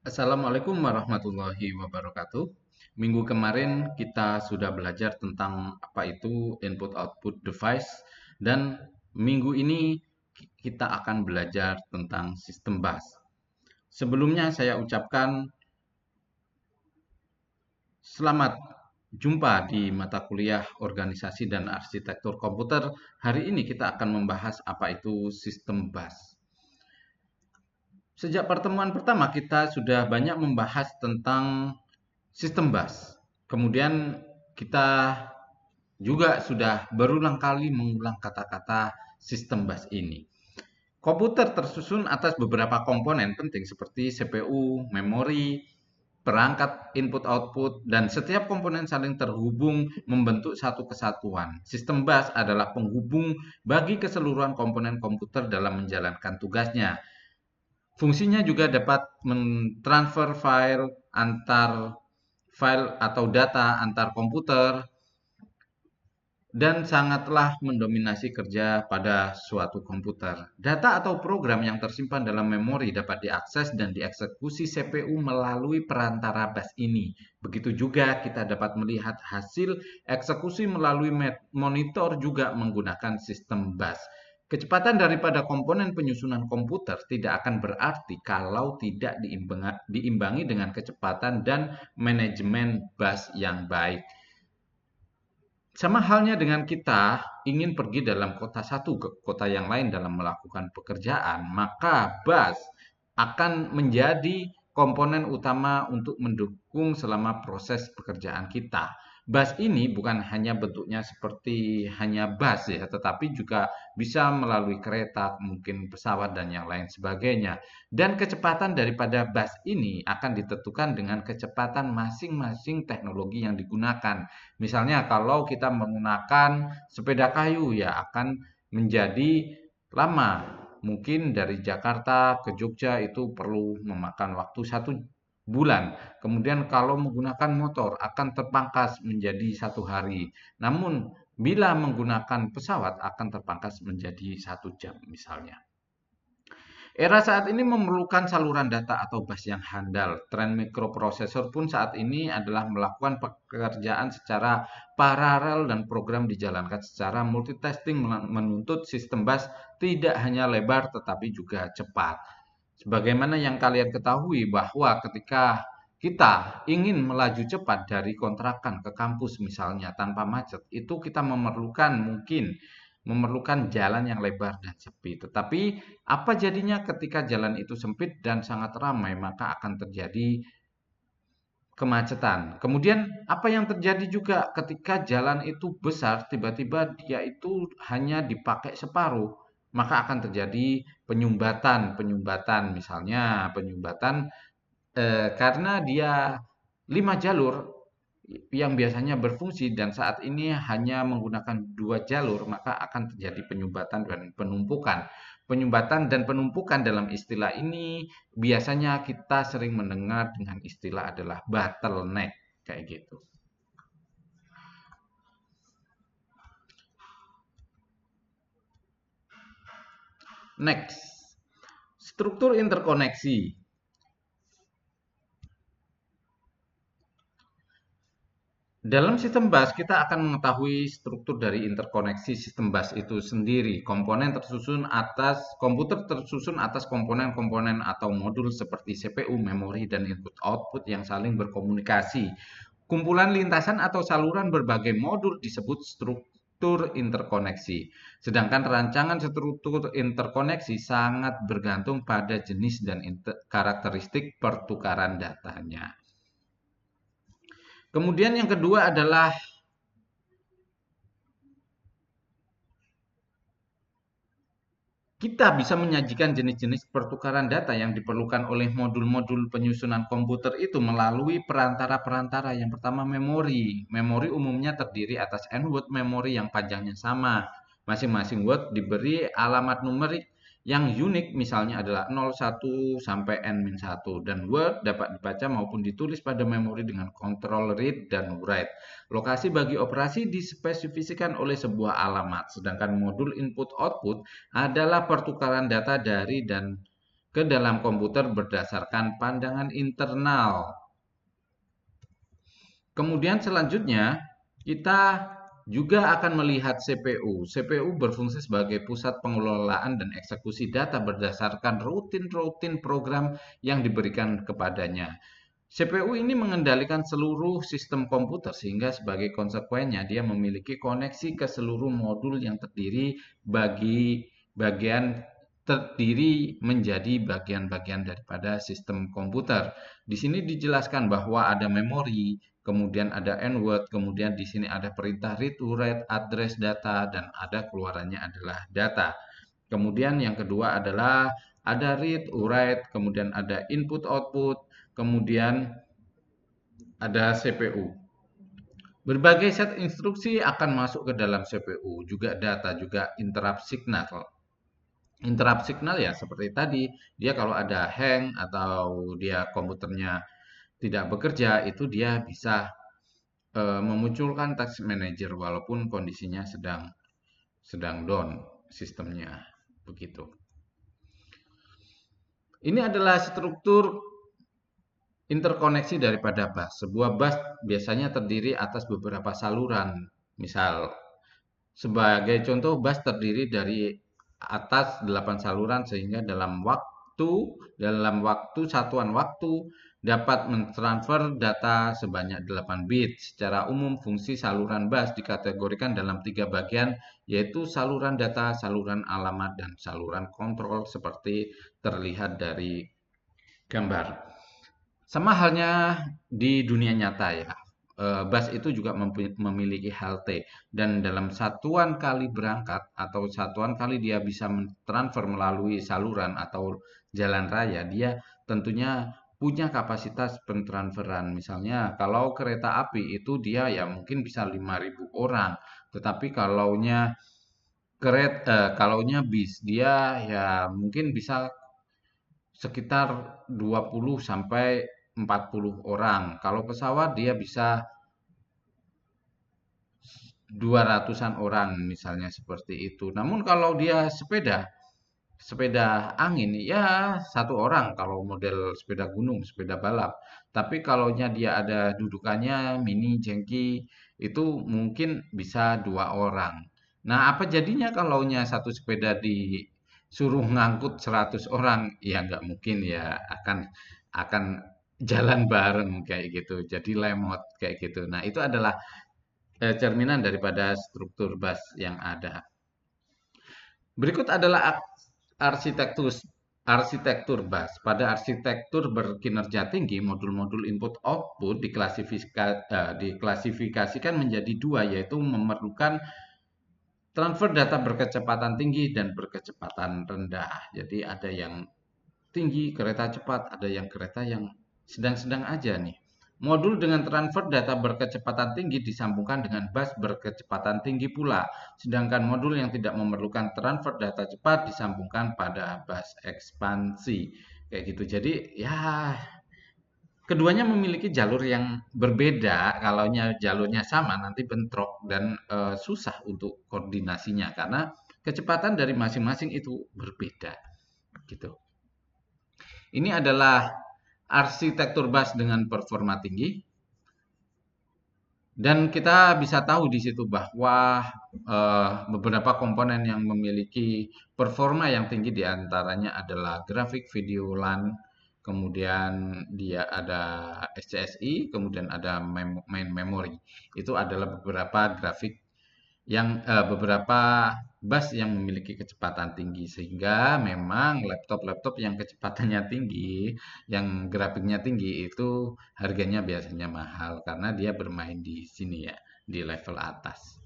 Assalamualaikum warahmatullahi wabarakatuh. Minggu kemarin kita sudah belajar tentang apa itu input-output device dan minggu ini kita akan belajar tentang sistem bus. Sebelumnya saya ucapkan selamat jumpa di mata kuliah Organisasi dan Arsitektur Komputer. Hari ini kita akan membahas apa itu sistem bus. Sejak pertemuan pertama kita sudah banyak membahas tentang sistem bus. Kemudian kita juga sudah berulang kali mengulang kata-kata sistem bus ini. Komputer tersusun atas beberapa komponen penting seperti CPU, memori, perangkat input-output, dan setiap komponen saling terhubung membentuk satu kesatuan. Sistem bus adalah penghubung bagi keseluruhan komponen komputer dalam menjalankan tugasnya. Fungsinya juga dapat mentransfer file atau data antar komputer dan sangatlah mendominasi kerja pada suatu komputer. Data atau program yang tersimpan dalam memori dapat diakses dan dieksekusi CPU melalui perantara bus ini. Begitu juga kita dapat melihat hasil eksekusi melalui monitor juga menggunakan sistem bus. Kecepatan daripada komponen penyusunan komputer tidak akan berarti kalau tidak diimbangi dengan kecepatan dan manajemen bus yang baik. Sama halnya dengan kita ingin pergi dalam kota satu ke kota yang lain dalam melakukan pekerjaan, maka bus akan menjadi komponen utama untuk mendukung selama proses pekerjaan kita. Bus ini bukan hanya bentuknya seperti hanya bus ya, tetapi juga bisa melalui kereta, mungkin pesawat dan yang lain sebagainya. Dan kecepatan daripada bus ini akan ditentukan dengan kecepatan masing-masing teknologi yang digunakan. Misalnya kalau kita menggunakan sepeda kayu ya akan menjadi lama. Mungkin dari Jakarta ke Jogja itu perlu memakan waktu 1 bulan. Kemudian kalau menggunakan motor akan terpangkas menjadi 1 hari. Namun bila menggunakan pesawat akan terpangkas menjadi 1 jam misalnya. Era saat ini memerlukan saluran data atau bus yang handal. Tren mikroprosesor pun saat ini adalah melakukan pekerjaan secara paralel dan program dijalankan secara multitasking menuntut sistem bus tidak hanya lebar tetapi juga cepat. Sebagaimana yang kalian ketahui bahwa ketika kita ingin melaju cepat dari kontrakan ke kampus misalnya tanpa macet, itu kita memerlukan jalan yang lebar dan sepi. Tetapi apa jadinya ketika jalan itu sempit dan sangat ramai, maka akan terjadi kemacetan. Kemudian apa yang terjadi juga ketika jalan itu besar, tiba-tiba dia itu hanya dipakai separuh, maka akan terjadi penyumbatan misalnya penyumbatan karena dia 5 jalur yang biasanya berfungsi dan saat ini hanya menggunakan 2 jalur, maka akan terjadi penyumbatan dan penumpukan. Penyumbatan dan penumpukan dalam istilah ini biasanya kita sering mendengar dengan istilah adalah bottleneck, kayak gitu. Next, struktur interkoneksi. Dalam sistem bus, kita akan mengetahui struktur dari interkoneksi sistem bus itu sendiri. Komputer tersusun atas komponen-komponen atau modul seperti CPU, memori, dan input-output yang saling berkomunikasi. Kumpulan lintasan atau saluran berbagai modul disebut struktur interkoneksi. Sedangkan rancangan struktur interkoneksi sangat bergantung pada jenis dan karakteristik pertukaran datanya. Kemudian yang kedua adalah kita bisa menyajikan jenis-jenis pertukaran data yang diperlukan oleh modul-modul penyusunan komputer itu melalui perantara-perantara. Yang pertama memori. Memori umumnya terdiri atas n-word memori yang panjangnya sama. Masing-masing word diberi alamat numerik yang unik, misalnya adalah 01 sampai n-1, dan word dapat dibaca maupun ditulis pada memori dengan kontrol read dan write. Lokasi bagi operasi dispesifikasikan oleh sebuah alamat, sedangkan modul input-output adalah pertukaran data dari dan ke dalam komputer berdasarkan pandangan internal. Kemudian selanjutnya kita juga akan melihat CPU. CPU berfungsi sebagai pusat pengelolaan dan eksekusi data berdasarkan rutin program yang diberikan kepadanya. CPU ini mengendalikan seluruh sistem komputer sehingga sebagai konsekuensinya dia memiliki koneksi ke seluruh modul yang terdiri menjadi bagian-bagian daripada sistem komputer. Di sini dijelaskan bahwa ada memori, kemudian ada N-word, kemudian di sini ada perintah read to write, address data, dan ada keluarannya adalah data. Kemudian yang kedua adalah ada read, write, kemudian ada input output, kemudian ada CPU. Berbagai set instruksi akan masuk ke dalam CPU, juga data, juga interrupt signal. Interrupt signal ya seperti tadi, dia kalau ada hang atau dia komputernya tidak bekerja, itu dia bisa memunculkan task manager walaupun kondisinya sedang down sistemnya, begitu. Ini adalah struktur interkoneksi daripada bus. Sebuah bus biasanya terdiri atas beberapa saluran. Misal, sebagai contoh, bus terdiri dari atas 8 saluran sehingga dalam satuan waktu dapat mentransfer data sebanyak 8 bit. Secara umum, fungsi saluran bus dikategorikan dalam 3 bagian, yaitu saluran data, saluran alamat, dan saluran kontrol seperti terlihat dari gambar. Sama halnya di dunia nyata ya, bus itu juga memiliki halte dan dalam satuan kali berangkat atau satuan kali dia bisa mentransfer melalui saluran atau jalan raya, dia tentunya punya kapasitas pentransferan. Misalnya kalau kereta api itu dia ya mungkin bisa 5.000 orang, tetapi kalaunya bis dia ya mungkin bisa sekitar 20 sampai 40 orang. Kalau pesawat dia bisa 200-an orang misalnya seperti itu. Namun kalau dia sepeda angin ya satu orang kalau model sepeda gunung, sepeda balap. Tapi kalaunya dia ada dudukannya mini jengki itu mungkin bisa 2 orang. Nah, apa jadinya kalaunya satu sepeda disuruh ngangkut 100 orang? Ya nggak mungkin ya akan jalan bareng kayak gitu. Jadi lemot kayak gitu. Nah, itu adalah cerminan daripada struktur bus yang ada. Berikut adalah arsitektur arsitektur bus. Pada arsitektur berkinerja tinggi, modul-modul input-output diklasifikasikan menjadi dua, yaitu memerlukan transfer data berkecepatan tinggi dan berkecepatan rendah. Jadi ada yang tinggi, kereta cepat, ada yang kereta yang sedang-sedang aja nih. Modul dengan transfer data berkecepatan tinggi disambungkan dengan bus berkecepatan tinggi pula, sedangkan modul yang tidak memerlukan transfer data cepat disambungkan pada bus ekspansi. Kayak gitu. Jadi ya keduanya memiliki jalur yang berbeda. Kalaunya jalurnya sama nanti bentrok dan susah untuk koordinasinya karena kecepatan dari masing-masing itu berbeda. Gitu. Ini adalah arsitektur bus dengan performa tinggi. Dan kita bisa tahu di situ bahwa beberapa komponen yang memiliki performa yang tinggi diantaranya adalah grafik, video, LAN, kemudian dia ada SCSI, kemudian ada main memory. Itu adalah beberapa beberapa bus yang memiliki kecepatan tinggi sehingga memang laptop-laptop yang kecepatannya tinggi, yang grafiknya tinggi itu harganya biasanya mahal karena dia bermain di sini ya, di level atas.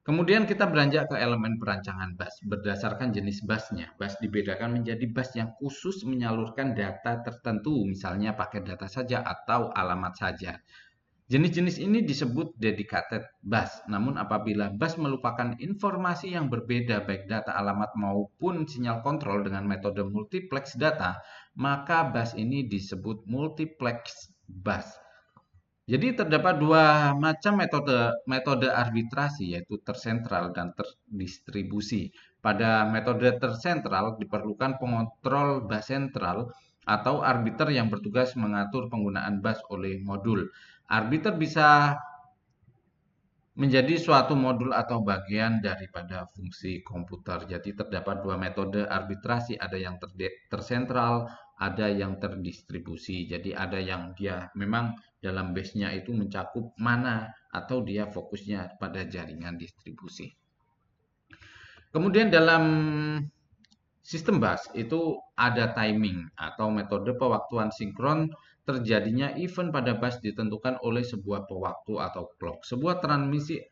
Kemudian kita beranjak ke elemen perancangan bus. Berdasarkan jenis busnya, bus dibedakan menjadi bus yang khusus menyalurkan data tertentu, misalnya paket data saja atau alamat saja. Jenis-jenis ini disebut dedicated bus. Namun apabila bus melupakan informasi yang berbeda baik data alamat maupun sinyal kontrol dengan metode multiplex data, maka bus ini disebut multiplex bus. Jadi terdapat dua macam metode arbitrasi yaitu tersentral dan terdistribusi. Pada metode tersentral diperlukan pengontrol bus sentral atau arbiter yang bertugas mengatur penggunaan bus oleh modul. Arbiter bisa menjadi suatu modul atau bagian daripada fungsi komputer. Jadi terdapat dua metode arbitrasi, ada yang tersentral, ada yang terdistribusi. Jadi ada yang dia memang dalam base-nya itu mencakup mana atau dia fokusnya pada jaringan distribusi. Kemudian dalam sistem bus itu ada timing atau metode pewaktuan sinkron. Terjadinya event pada bus ditentukan oleh sebuah pewaktu atau clock. Sebuah transmisi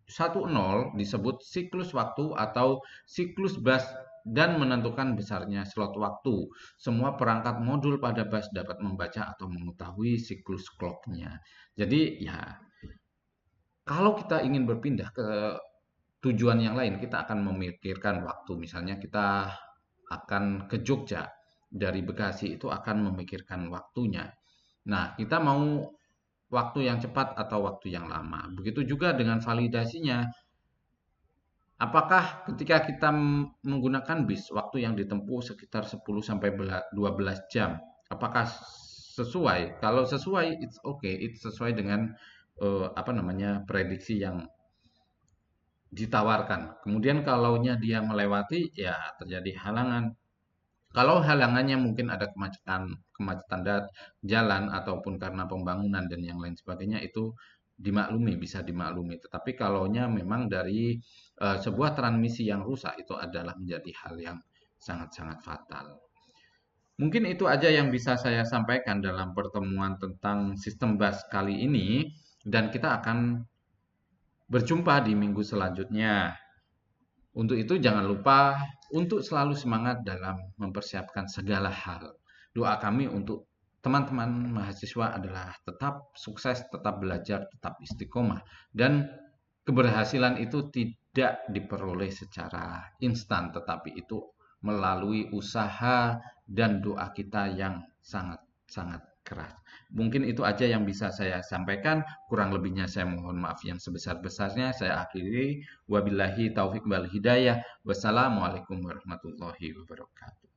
1-0 disebut siklus waktu atau siklus bus dan menentukan besarnya slot waktu. Semua perangkat modul pada bus dapat membaca atau mengetahui siklus clock-nya. Jadi ya, kalau kita ingin berpindah ke tujuan yang lain, kita akan memikirkan waktu. Misalnya kita akan ke Jogja, dari Bekasi itu akan memikirkan waktunya. Nah, kita mau waktu yang cepat atau waktu yang lama. Begitu juga dengan validasinya. Apakah ketika kita menggunakan bis, waktu yang ditempuh sekitar 10 sampai 12 jam, apakah sesuai? Kalau sesuai, it's okay, it's sesuai dengan apa namanya prediksi yang ditawarkan. Kemudian kalaunya dia melewati, ya terjadi halangan. Kalau halangannya mungkin ada kemacetan, kemacetan jalan ataupun karena pembangunan dan yang lain sebagainya itu dimaklumi, bisa dimaklumi. Tetapi kalaunya memang dari sebuah transmisi yang rusak itu adalah menjadi hal yang sangat-sangat fatal. Mungkin itu aja yang bisa saya sampaikan dalam pertemuan tentang sistem bus kali ini dan kita akan berjumpa di minggu selanjutnya. Untuk itu jangan lupa untuk selalu semangat dalam mempersiapkan segala hal. Doa kami untuk teman-teman mahasiswa adalah tetap sukses, tetap belajar, tetap istiqomah. Dan keberhasilan itu tidak diperoleh secara instan, tetapi itu melalui usaha dan doa kita yang sangat-sangat keras. Mungkin itu aja yang bisa saya sampaikan. Kurang lebihnya saya mohon maaf yang sebesar-besarnya. Saya akhiri. Wabillahi taufik wal hidayah. Wassalamualaikum warahmatullahi wabarakatuh.